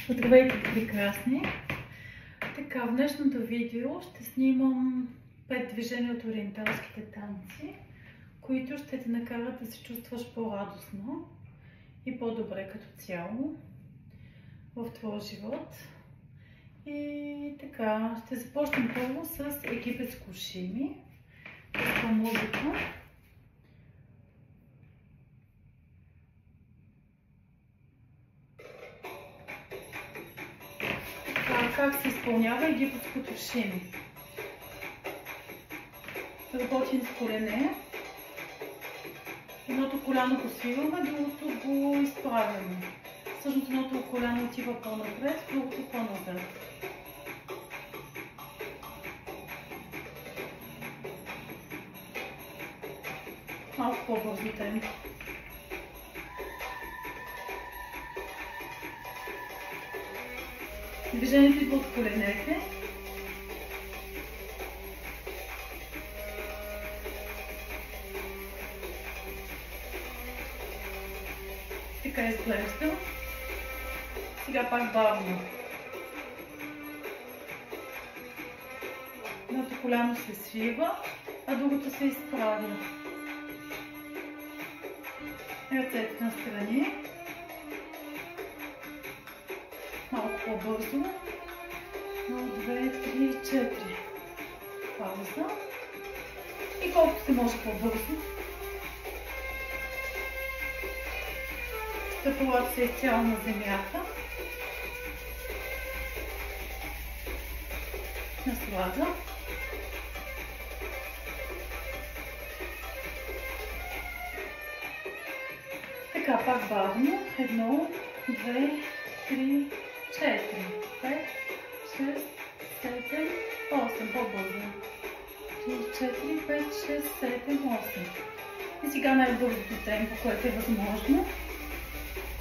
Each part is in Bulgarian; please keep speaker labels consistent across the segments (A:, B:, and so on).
A: Здравейте, прекрасни! Така, в днешното видео ще снимам 5 движения от ориенталските танци, които ще те накарат да се чувстваш по-радостно и по-добре като цяло в твоя живот. И така, ще започнем първо с египетско шими, с музика. Как се изпълнява египетското шими? Работим с колене. Едното коляно го свиваме, другото го изправяме. Всъщност едното коляно отива по-напред, другото по-назад. Малко по-бързо темпо. Движението идва от коленете. Така изглежда. Сега пак бавно. Едното коляно се свива, а другото се изправя. Ръцете настрани. Малко по-бързо. 1, 2, 3, 4. Пауза. И колкото се може по-бързо. Стъпалата се изцяло на земята. Наслада. Така, пак бавно. 1, 2, 3, 4, 5, 6, 7, 8. По-бързо. 3, 4, 5, 6, 7, 8. И сега най-бързото темпо, което е възможно.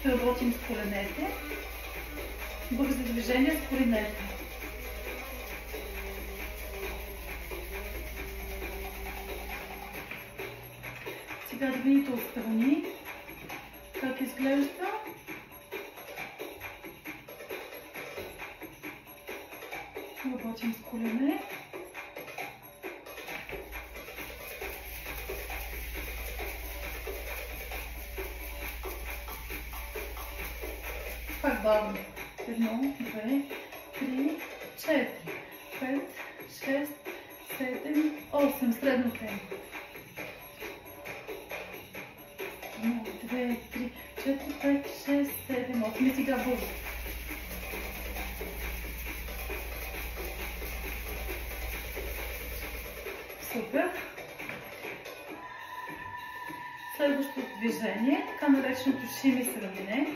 A: Ще работим с коленете. Бързи движения с коленете. Сега да видите отстрани как изглежда. Работим с колене. Пак бавно. 1, 2, 3, 4, 5, 6, 7, 8. Средно темпо. 1, 2, 3, 4, 5, 6, 7, 8. И сега бързо. Супер! Следващото движение, така нареченото шими сравнение.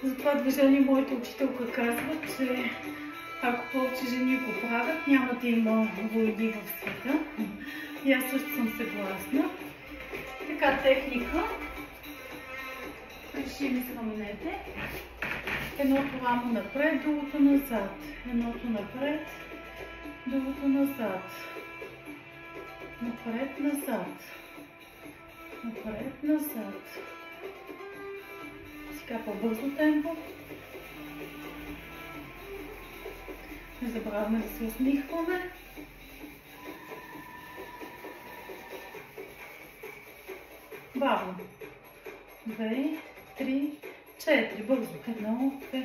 A: За това движение моята учителка казва, че ако повече жени го правят, няма да има войни в света. И аз също съм съгласна. Така, техника. Шими сравнете. Едното рамо напред, другото назад. Едното напред, другото назад. Напред, назад. Напред, назад. Сега по-бързо темпо. Не забравяме да се усмихваме. Бавно. 2, 3, 4. Бързо. 1, 2,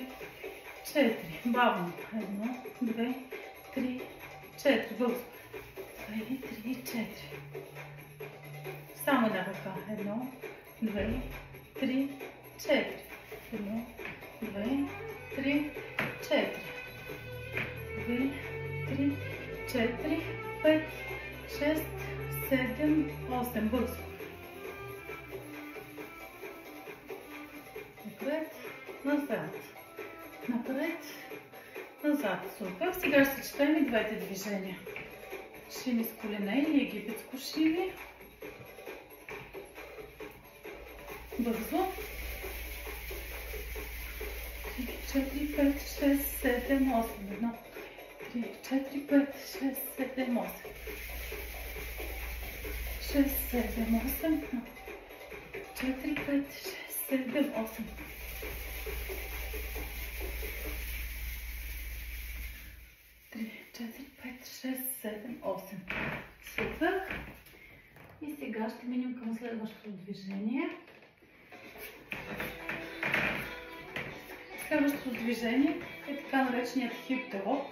A: 4. Бавно. 1, 2, 3, 4. Бързо. 2, 3, 4. Само една ръка. 1, 2, 3, 4. 1, 2, 3, 4. 2, 3, 4, 5, 6, 7, 8. Бързо. Напред, назад. Напред, назад. Супер. Сега ще четем и двете движения. Шими с колене или египетско шими. Бързо. 3, 4, 5, 6, 7, 8. 1, 3, 4, 5, 6, 7, 8. 6, 7, 8. 4, 5, 6, 7, 8. Следващото движение е така нареченият хип дроп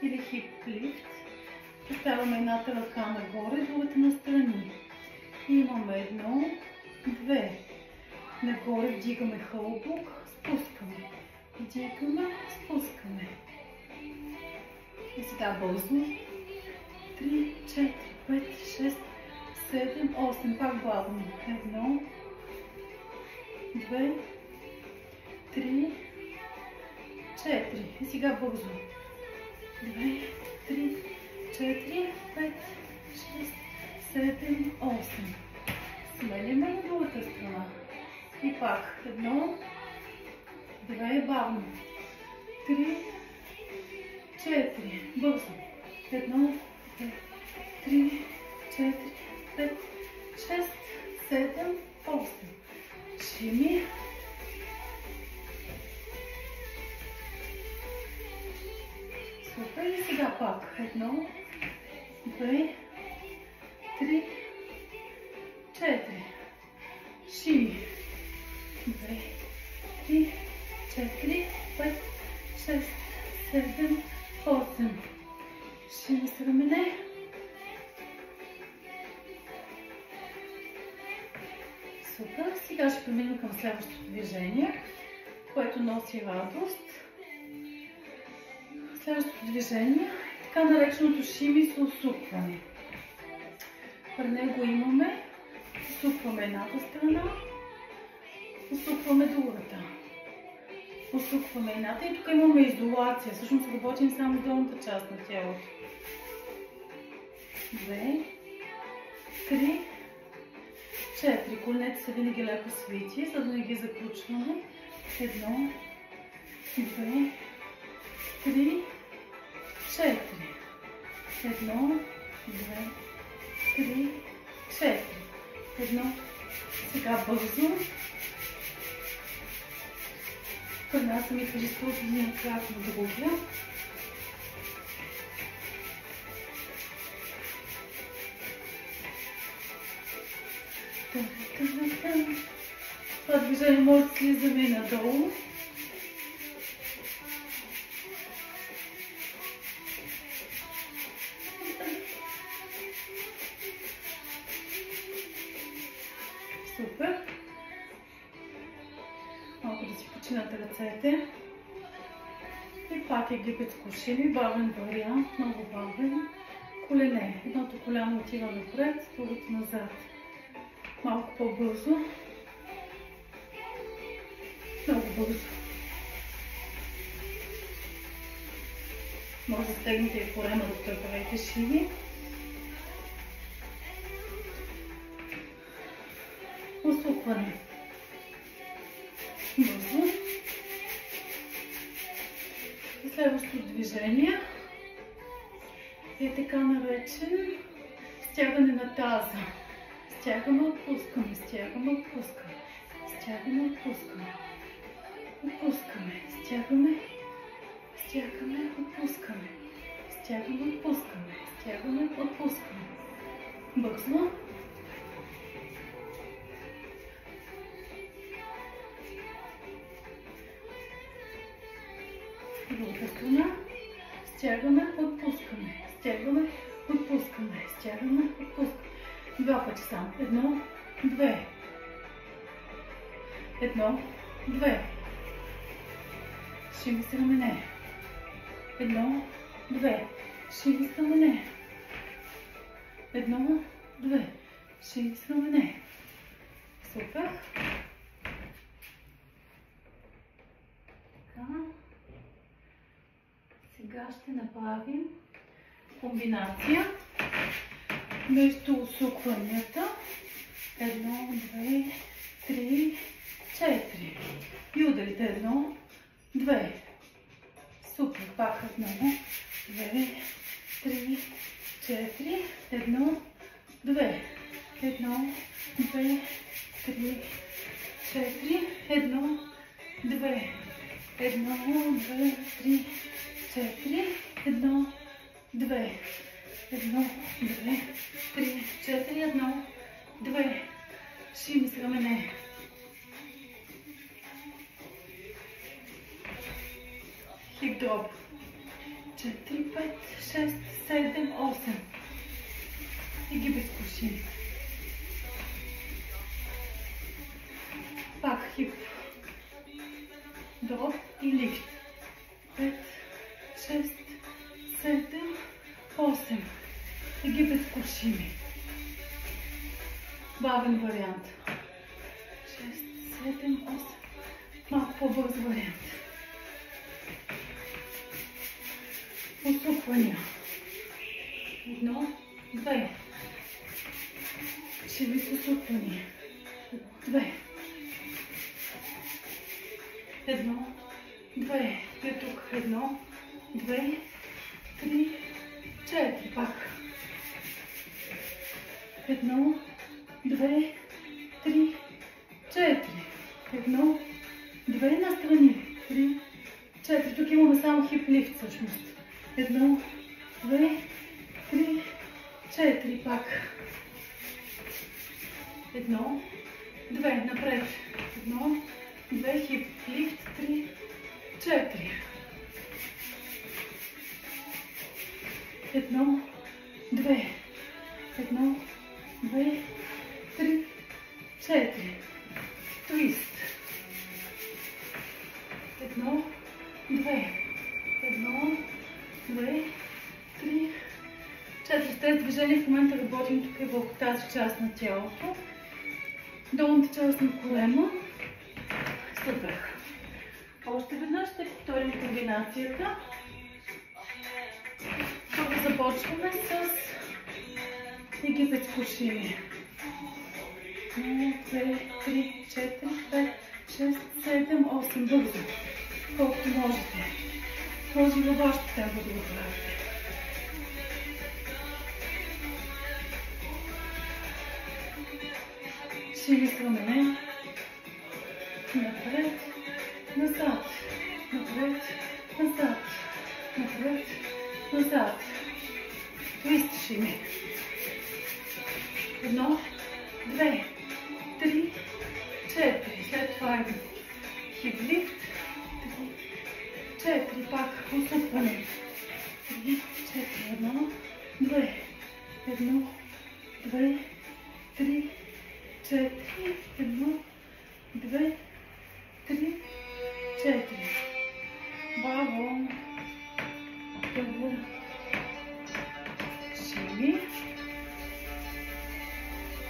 A: или хип лифт. Поставяме едната ръка нагоре, другата настрани. И имаме едно, две. Нагоре вдигаме хълбук, спускаме. Вдигаме, спускаме. И сега бързо. 3, 4, 5, 6, 7, 8. Пак бавно. 1, 2, 3, 4. И сега бързо. 2, 3, 4, 5, 6, 7, 8. Сменяме на другата страна. И пак. 1, 2, бавно. 3, 4. Бързо. 1, 2, 3, 4, 5, 6, 7, 8. Шими. Супер. И сега пак. 1, 2, 3, 4. Шими. 2, 3, 4, 5, 6, 7, 8. Шими с рамене. Супер. Сега ще преминем към следващото движение, което носи радост. Следващото движение е така нареченото шими с усукване. При него имаме усукваме едната страна, усукваме другата. Усукваме едната и тук имаме изолация. Всъщност работим само с долната част на тялото. 2, 3, 4. Коленете са винаги леко свити, за да не ги заключваме. 1, 2, 3, 4. 1, 2, 3, 4. 1. Сега бързо. При нас ми кажи един крак на другия. Това движение може да слизаме надолу. Супер. Малко да си починат ръцете. И пак египетско шими, бавен вариант, много бавен. Колене. Едното коляно отива напред, другото назад. Малко по-бързо. Много бързо. Може да стегнете и корема, докато правите шими. Усукване. Бързо. И следващото движение е така наречен стягане на таза. Стягаме, отпускаме, стягаме, отпускаме, стягаме, отпускаме, отпускаме, стягаме, стягаме, отпускаме, стягаме, отпускаме, стягаме, отпускаме. Бързо. Другата страна. Стягаме, отпускаме, стягаме, отпускаме, стягаме, отпускаме. Два пъти само. 1, 2. 1, 2. Шими с рамене. 1, 2. Шими с рамене. 1, 2. Шими с рамене. Супер. Така. Сега ще направим комбинация между усукванията. 1, 2, 3, 4. И ударите 1, 2. Супер. Пак 1, 2, 3, 4. 1, 2. 1, 2, 3, 4. 1, 2. 1, 2, 3, 4. 1, 2. 1, 2, 3, 4, 1, 2. Шими с рамене. Хип дроп. 4, 5, 6, 7, 8. И ги безкушим. Пак хип. Дроп и лифт. 5, 6, 7, 8. И ги безкушим. Бавен вариант. 6, 7, 8. Малко по-бърз вариант. Усупвания. 1, 2. Шивит усупвания. 2. 1, 2. И тук 1, 2, 3, 4. Пак. 1, 2, 3, 4. 1, 2 настрани. 3, 4. Тук имаме само хип лифт всъщност. 1, 2, 3, 4. Пак. 1, 2. Напред. 1, 2. Хип лифт. 3, 4. 1, 2. 1, 2, 3, 4. Твист. 1, 2. 1, 2, 3, 4. С тези движения в момента работим тук и върху тази част на тялото. Долната част на колена. Супер. Още веднъж ще повторим комбинацията. Първо започваме с египетско шире. 1, 2, 3, 4, 5, 6, 7, 8. Бързо. Колкото можете. Може и във вашето темпо да го правите. Шири с рамене. Напред, назад. Напред, назад. Напред, назад. Твист шири. 1, 2, 3, 4. След това е хип лифт. 4. Пак усъпване. 3, 4. 1, 2. 1, 2, 3, 4. 1, 2, 3, 4. Браво! Първо шири.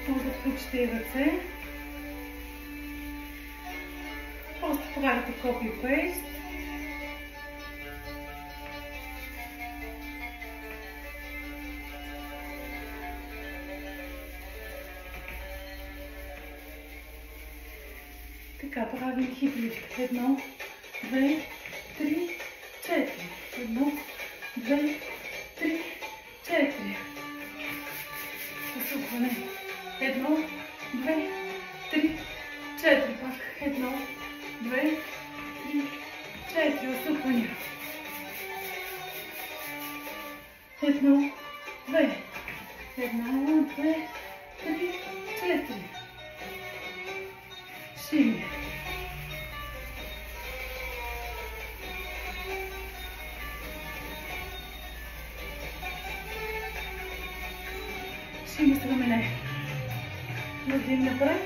A: Може да включите и ръце. Просто правите копи-пейст. Така, правим хип лифт. 1, 2, 3, 4. 1, 2, 3, 4. Усупване. 1, 2, 3, 4. Пак. 1, 2, 3, 4. Усупвания. 1, 2. 1, 2, 3, 4. Шири. Шири с рамене. Вървим напред.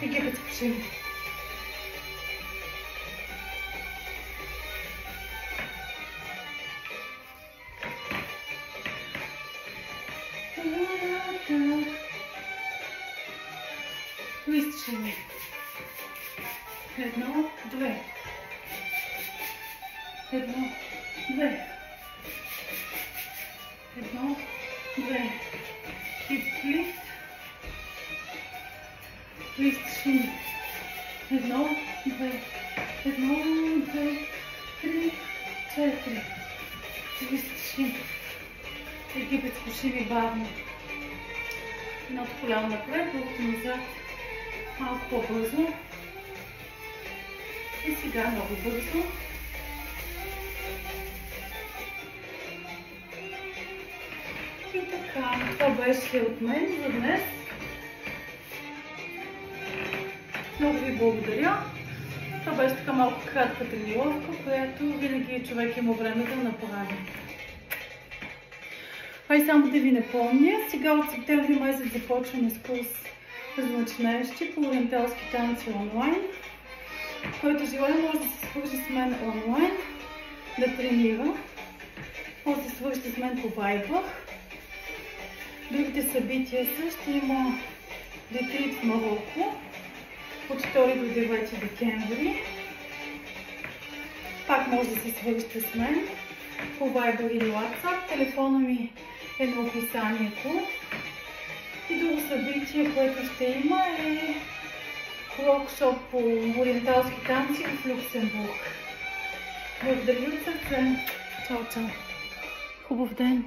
A: Египетско шири. Твист шири. 1, 2. 1, 2. 1, 2. Хип лифт. Твист шири. 1, 2. 1, 2, 3, 4. Твист шири. Египетско шири бавно. Едното коляно напред, другото назад. Малко по-бързо. И сега много бързо. И така, това беше от мен за днес. Много ви благодаря. Това беше така малко кратка тренировка, която винаги човек има време да направи. И само да ви напомня, сега от септември месец започваме с курс за начинаещи по ориенталски танци онлайн, който желая може да се свържи с мен онлайн, да тренира, може да се свържи с мен по Viber. Другите събития също има ретрит в Марокко от 2 до 9 декември. Пак може да се свържете с мен по Viber или WhatsApp. Телефона ми е на описанието. И друго събитие, което ще има е workshop по ориенталски танци в Люксембург. Благодаря от сърце. Чао, чао. Хубав ден!